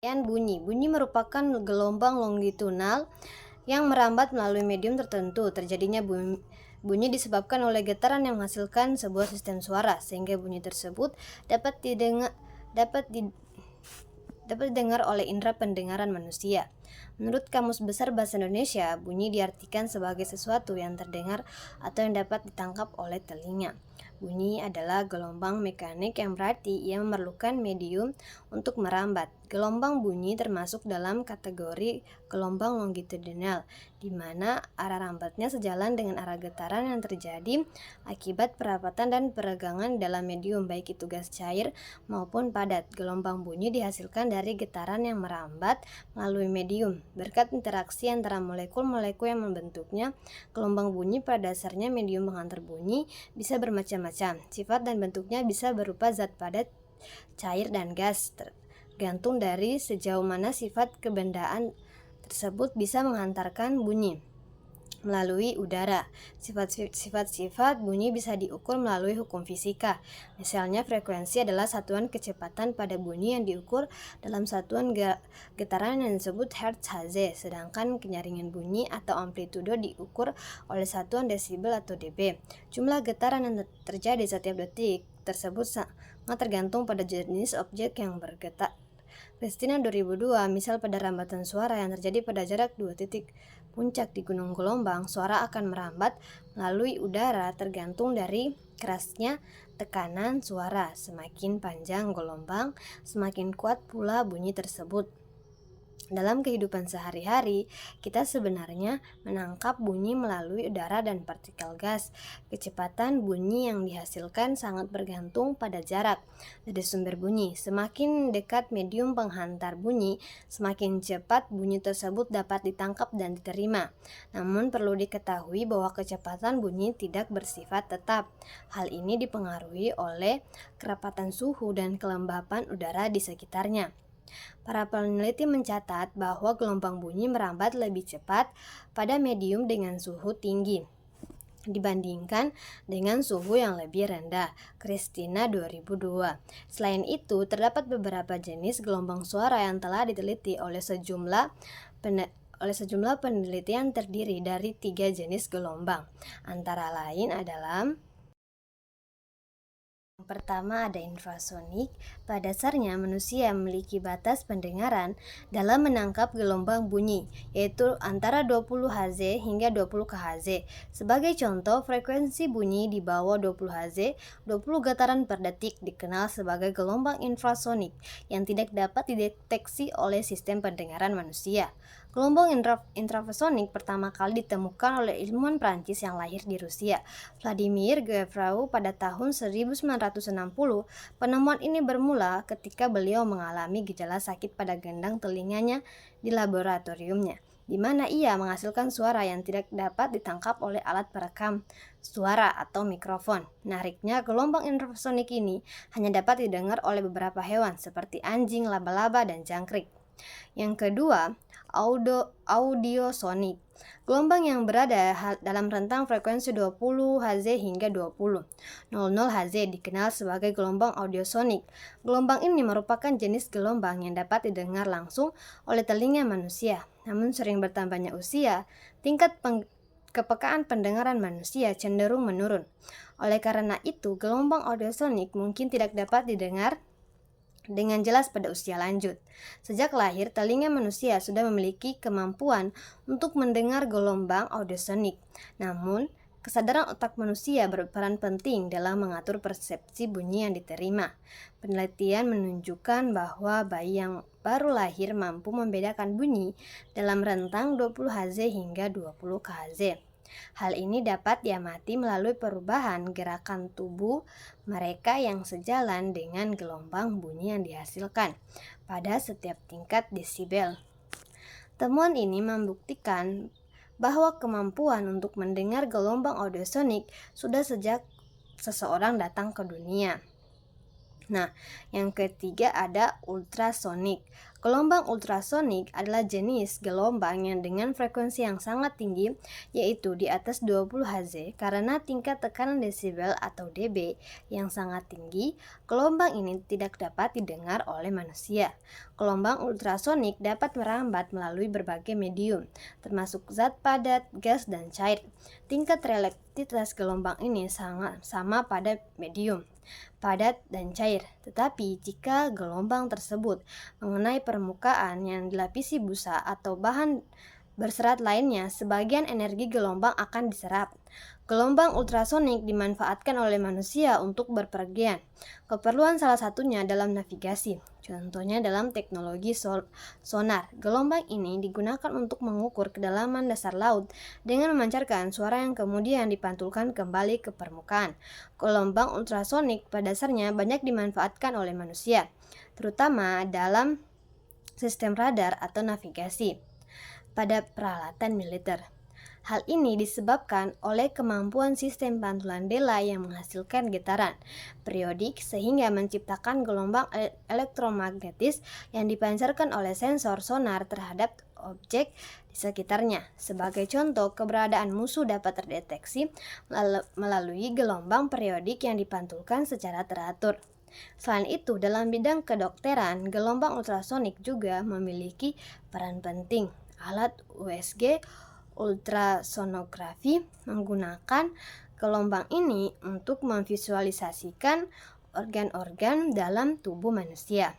Bunyi. Bunyi merupakan gelombang longitudinal yang merambat melalui medium tertentu. Terjadinya bunyi disebabkan oleh getaran yang menghasilkan sebuah sistem suara, sehingga bunyi tersebut dapat didengar oleh indera pendengaran manusia. Menurut Kamus Besar Bahasa Indonesia, bunyi diartikan sebagai sesuatu yang terdengar atau yang dapat ditangkap oleh telinga. Bunyi adalah gelombang mekanik yang berarti ia memerlukan medium untuk merambat. Gelombang bunyi termasuk dalam kategori gelombang longitudinal, di mana arah rambatnya sejalan dengan arah getaran yang terjadi akibat perapatan dan peregangan dalam medium, baik itu gas cair maupun padat. Gelombang bunyi dihasilkan dari getaran yang merambat melalui medium. Berkat interaksi antara molekul-molekul yang membentuknya, gelombang bunyi pada dasarnya medium penghantar bunyi bisa bermacam-macam. Sifat dan bentuknya bisa berupa zat padat, cair, dan gas, tergantung dari sejauh mana sifat kebendaan tersebut bisa menghantarkan bunyi. Melalui udara, sifat-sifat bunyi bisa diukur melalui hukum fisika. Misalnya, frekuensi adalah satuan kecepatan pada bunyi yang diukur dalam satuan getaran yang disebut Hz, sedangkan kenyaringan bunyi atau amplitudo diukur oleh satuan desibel atau dB. Jumlah getaran yang terjadi setiap detik tersebut sangat tergantung pada jenis objek yang bergetar. Christina 2002, misal pada rambatan suara yang terjadi pada jarak 2 titik puncak di Gunung Gelombang, suara akan merambat melalui udara tergantung dari kerasnya tekanan suara. Semakin panjang gelombang, semakin kuat pula bunyi tersebut. Dalam kehidupan sehari-hari, kita sebenarnya menangkap bunyi melalui udara dan partikel gas. Kecepatan bunyi yang dihasilkan sangat bergantung pada jarak dari sumber bunyi. Semakin dekat medium penghantar bunyi, semakin cepat bunyi tersebut dapat ditangkap dan diterima. Namun perlu diketahui bahwa kecepatan bunyi tidak bersifat tetap. Hal ini dipengaruhi oleh kerapatan suhu dan kelembapan udara di sekitarnya. Para peneliti mencatat bahwa gelombang bunyi merambat lebih cepat pada medium dengan suhu tinggi dibandingkan dengan suhu yang lebih rendah. Christina 2002. Selain itu, terdapat beberapa jenis gelombang suara yang telah diteliti oleh sejumlah penelitian terdiri dari 3 jenis gelombang. Antara lain adalah: yang pertama ada infrasonik. Pada dasarnya manusia memiliki batas pendengaran dalam menangkap gelombang bunyi, yaitu antara 20 Hz hingga 20 kHz. Sebagai contoh, frekuensi bunyi di bawah 20 Hz, 20 getaran per detik, dikenal sebagai gelombang infrasonik yang tidak dapat dideteksi oleh sistem pendengaran manusia. Gelombang infrasonik pertama kali ditemukan oleh ilmuwan Prancis yang lahir di Rusia, Vladimir Guévreux, pada tahun 1960. Penemuan ini bermula ketika beliau mengalami gejala sakit pada gendang telinganya di laboratoriumnya, di mana ia menghasilkan suara yang tidak dapat ditangkap oleh alat perekam suara atau mikrofon. Menariknya, gelombang infrasonik ini hanya dapat didengar oleh beberapa hewan seperti anjing, laba-laba, dan jangkrik. Yang kedua, audiosonik. Gelombang yang berada dalam rentang frekuensi 20 Hz hingga 20,00 Hz dikenal sebagai gelombang audiosonik. Gelombang ini merupakan jenis gelombang yang dapat didengar langsung oleh telinga manusia. Namun sering bertambahnya usia, tingkat kepekaan pendengaran manusia cenderung menurun. Oleh karena itu, gelombang audiosonik mungkin tidak dapat didengar dengan jelas pada usia lanjut. Sejak lahir, telinga manusia sudah memiliki kemampuan untuk mendengar gelombang audiosonik. Namun, kesadaran otak manusia berperan penting dalam mengatur persepsi bunyi yang diterima. Penelitian menunjukkan bahwa bayi yang baru lahir mampu membedakan bunyi dalam rentang 20 Hz hingga 20 kHz. Hal ini dapat diamati melalui perubahan gerakan tubuh mereka yang sejalan dengan gelombang bunyi yang dihasilkan pada setiap tingkat desibel. Temuan ini membuktikan bahwa kemampuan untuk mendengar gelombang audiosonik sudah sejak seseorang datang ke dunia. Nah, yang ketiga ada ultrasonik. Gelombang ultrasonik adalah jenis gelombang yang dengan frekuensi yang sangat tinggi, yaitu di atas 20 Hz, karena tingkat tekanan desibel atau dB yang sangat tinggi. Gelombang ini tidak dapat didengar oleh manusia. Gelombang ultrasonik dapat merambat melalui berbagai medium, termasuk zat padat, gas, dan cair. Tingkat relativitas gelombang ini sangat sama pada medium, padat, dan cair. Tetapi jika gelombang tersebut mengenai permukaan yang dilapisi busa atau bahan berserat lainnya, sebagian energi gelombang akan diserap. Gelombang ultrasonik dimanfaatkan oleh manusia untuk bepergian. Keperluan salah satunya dalam navigasi, contohnya dalam teknologi sonar. Gelombang ini digunakan untuk mengukur kedalaman dasar laut dengan memancarkan suara yang kemudian dipantulkan kembali ke permukaan. Gelombang ultrasonik pada dasarnya banyak dimanfaatkan oleh manusia, terutama dalam sistem radar atau navigasi pada peralatan militer. Hal ini disebabkan oleh kemampuan sistem pantulan bela yang menghasilkan getaran periodik sehingga menciptakan gelombang elektromagnetis yang dipancarkan oleh sensor sonar terhadap objek di sekitarnya. Sebagai contoh, keberadaan musuh dapat terdeteksi melalui gelombang periodik yang dipantulkan secara teratur. Selain itu, dalam bidang kedokteran, gelombang ultrasonik juga memiliki peran penting. Alat USG ultrasonografi menggunakan gelombang ini untuk memvisualisasikan organ-organ dalam tubuh manusia,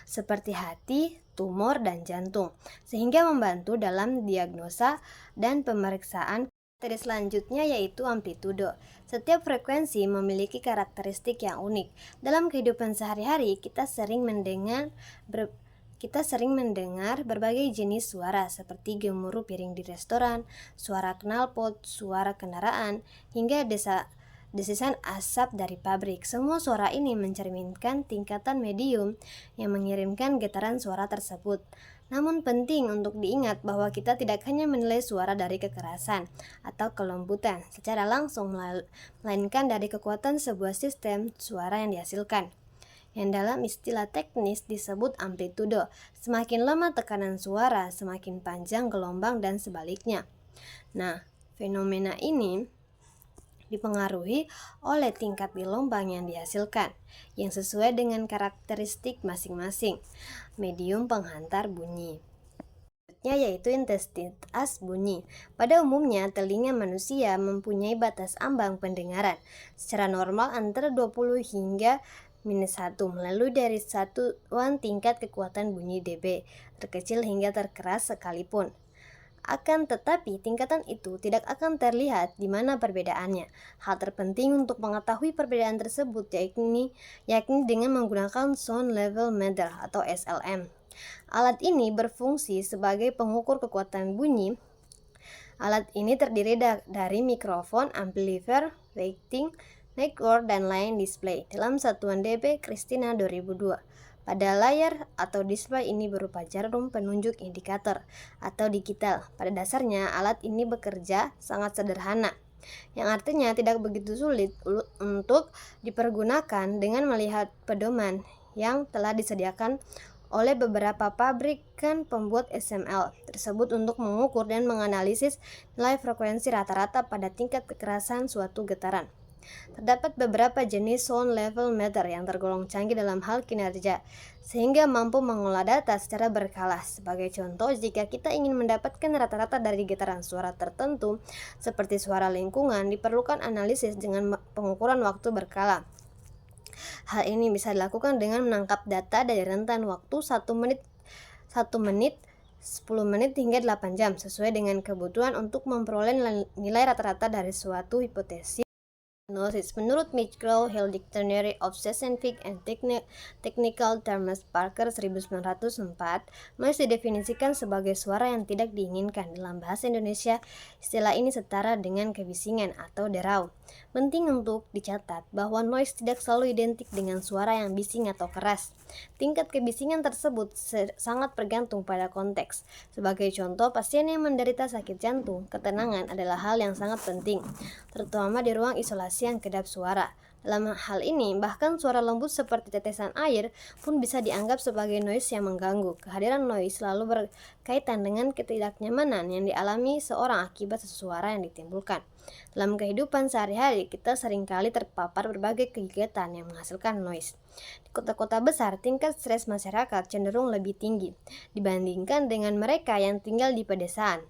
seperti hati, tumor, dan jantung, sehingga membantu dalam diagnosa dan pemeriksaan. Materi selanjutnya yaitu amplitudo. Setiap frekuensi memiliki karakteristik yang unik. Dalam kehidupan sehari-hari, kita sering mendengar berbagai jenis suara seperti gemuruh piring di restoran, suara knalpot, suara kendaraan, hingga desisan asap dari pabrik. Semua suara ini mencerminkan tingkatan medium yang mengirimkan getaran suara tersebut. Namun penting untuk diingat bahwa kita tidak hanya menilai suara dari kekerasan atau kelembutan secara langsung, melainkan dari kekuatan sebuah sistem suara yang dihasilkan, yang dalam istilah teknis disebut amplitudo. Semakin lemah tekanan suara, semakin panjang gelombang dan sebaliknya. Nah, fenomena ini dipengaruhi oleh tingkat gelombang yang dihasilkan, yang sesuai dengan karakteristik masing-masing medium penghantar bunyi, yaitu intensitas bunyi. Pada umumnya, telinga manusia mempunyai batas ambang pendengaran secara normal antara 20 hingga -1, melalui dari satuan tingkat kekuatan bunyi dB, terkecil hingga terkeras sekalipun. Akan tetapi, tingkatan itu tidak akan terlihat di mana perbedaannya. Hal terpenting untuk mengetahui perbedaan tersebut yakni dengan menggunakan Sound Level Meter atau SLM. Alat ini berfungsi sebagai pengukur kekuatan bunyi. Alat ini terdiri dari mikrofon, amplifier, weighting, network, dan line display dalam satuan dB Christina 2002. Pada layar atau display ini berupa jarum penunjuk indikator atau digital. Pada dasarnya, alat ini bekerja sangat sederhana, yang artinya tidak begitu sulit untuk dipergunakan dengan melihat pedoman yang telah disediakan oleh beberapa pabrikan pembuat SML tersebut untuk mengukur dan menganalisis nilai frekuensi rata-rata pada tingkat kekerasan suatu getaran. Terdapat beberapa jenis sound level meter yang tergolong canggih dalam hal kinerja, sehingga mampu mengolah data secara berkala. Sebagai contoh, jika kita ingin mendapatkan rata-rata dari getaran suara tertentu, seperti suara lingkungan, diperlukan analisis dengan pengukuran waktu berkala. Hal ini bisa dilakukan dengan menangkap data dari rentan waktu 1 menit, 10 menit hingga 8 jam, sesuai dengan kebutuhan untuk memperoleh nilai rata-rata dari suatu hipotesis. Menurut Mitchell-Hill Dictionary of Scientific and Technical Terms Parker 1904, noise didefinisikan sebagai suara yang tidak diinginkan. Dalam bahasa Indonesia, istilah ini setara dengan kebisingan atau derau. Penting untuk dicatat bahwa noise tidak selalu identik dengan suara yang bising atau keras. Tingkat kebisingan tersebut sangat bergantung pada konteks. Sebagai contoh, pasien yang menderita sakit jantung, ketenangan adalah hal yang sangat penting, terutama di ruang isolasi yang kedap suara. Dalam hal ini, bahkan suara lembut seperti tetesan air pun bisa dianggap sebagai noise yang mengganggu. Kehadiran noise selalu berkaitan dengan ketidaknyamanan yang dialami seorang akibat suara yang ditimbulkan. Dalam kehidupan sehari-hari, kita seringkali terpapar berbagai kegiatan yang menghasilkan noise. Di kota-kota besar, tingkat stres masyarakat cenderung lebih tinggi dibandingkan dengan mereka yang tinggal di pedesaan.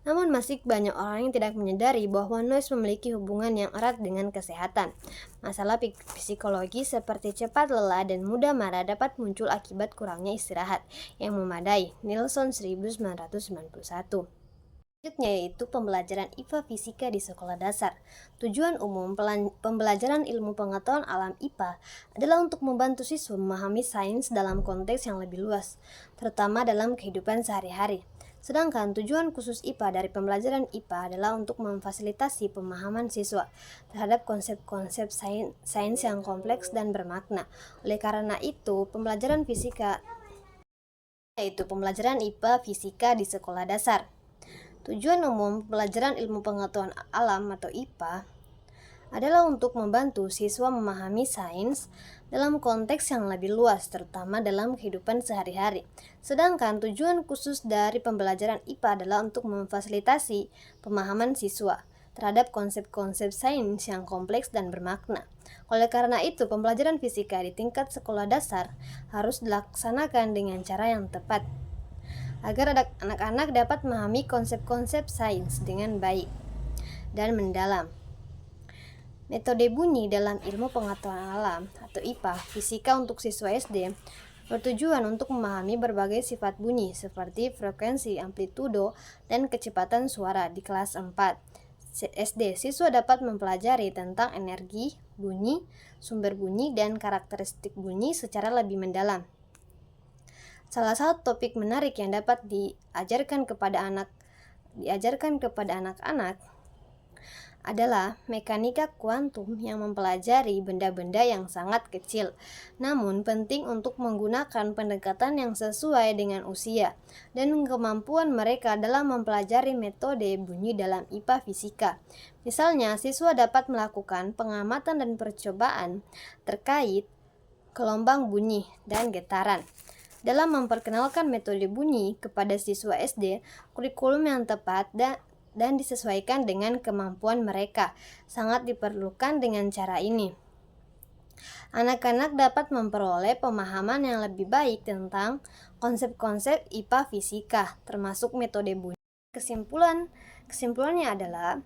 Namun masih banyak orang yang tidak menyadari bahwa noise memiliki hubungan yang erat dengan kesehatan. Masalah psikologi seperti cepat lelah dan mudah marah dapat muncul akibat kurangnya istirahat yang memadai. Nielsen 1991. Selanjutnya yaitu pembelajaran IPA Fisika di sekolah dasar. Tujuan umum pembelajaran ilmu pengetahuan alam IPA adalah untuk membantu siswa memahami sains dalam konteks yang lebih luas, terutama dalam kehidupan sehari-hari. Sedangkan tujuan khusus IPA dari pembelajaran IPA adalah untuk memfasilitasi pemahaman siswa terhadap konsep-konsep sains yang kompleks dan bermakna. Oleh karena itu, pembelajaran fisika yaitu pembelajaran IPA Fisika di sekolah dasar. Tujuan umum pembelajaran ilmu pengetahuan alam atau IPA adalah untuk membantu siswa memahami sains dalam konteks yang lebih luas, terutama dalam kehidupan sehari-hari. Sedangkan tujuan khusus dari pembelajaran IPA adalah untuk memfasilitasi pemahaman siswa terhadap konsep-konsep sains yang kompleks dan bermakna. Oleh karena itu, pembelajaran fisika di tingkat sekolah dasar harus dilaksanakan dengan cara yang tepat, agar anak-anak dapat memahami konsep-konsep sains dengan baik dan mendalam. Metode bunyi dalam ilmu pengetahuan alam atau IPA Fisika untuk siswa SD bertujuan untuk memahami berbagai sifat bunyi seperti frekuensi, amplitudo, dan kecepatan suara. Di kelas 4 SD, siswa dapat mempelajari tentang energi bunyi, sumber bunyi, dan karakteristik bunyi secara lebih mendalam. Salah satu topik menarik yang dapat diajarkan kepada anak-anak adalah mekanika kuantum yang mempelajari benda-benda yang sangat kecil, namun penting untuk menggunakan pendekatan yang sesuai dengan usia dan kemampuan mereka dalam mempelajari metode bunyi dalam IPA Fisika. Misalnya, siswa dapat melakukan pengamatan dan percobaan terkait gelombang bunyi dan getaran. Dalam memperkenalkan metode bunyi kepada siswa SD, kurikulum yang tepat dan disesuaikan dengan kemampuan mereka sangat diperlukan. Dengan cara ini, anak-anak dapat memperoleh pemahaman yang lebih baik tentang konsep-konsep IPA Fisika, termasuk metode bunyi. Kesimpulannya adalah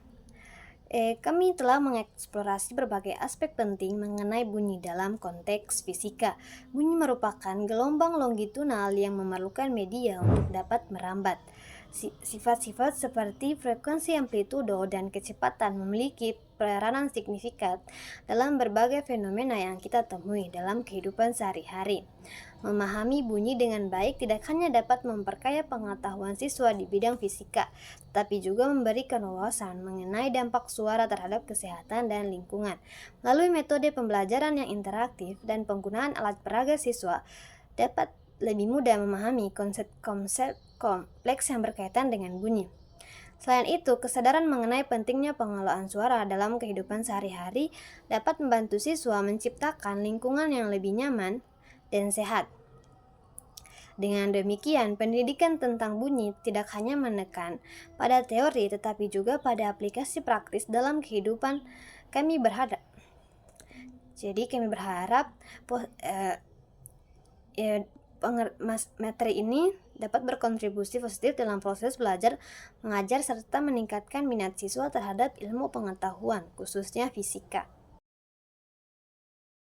kami telah mengeksplorasi berbagai aspek penting mengenai bunyi dalam konteks fisika. Bunyi merupakan gelombang longitudinal yang memerlukan media untuk dapat merambat. Sifat-sifat seperti frekuensi, amplitudo, dan kecepatan memiliki peranan signifikan dalam berbagai fenomena yang kita temui dalam kehidupan sehari-hari. Memahami bunyi dengan baik tidak hanya dapat memperkaya pengetahuan siswa di bidang fisika, tetapi juga memberikan wawasan mengenai dampak suara terhadap kesehatan dan lingkungan. Melalui metode pembelajaran yang interaktif dan penggunaan alat peraga, siswa dapat lebih mudah memahami konsep-konsep kompleks yang berkaitan dengan bunyi. Selain itu, kesadaran mengenai pentingnya pengelolaan suara dalam kehidupan sehari-hari dapat membantu siswa menciptakan lingkungan yang lebih nyaman dan sehat. Dengan demikian, pendidikan tentang bunyi tidak hanya menekan pada teori, tetapi juga pada aplikasi praktis dalam kehidupan. Kami berharap materi ini dapat berkontribusi positif dalam proses belajar mengajar serta meningkatkan minat siswa terhadap ilmu pengetahuan, khususnya fisika.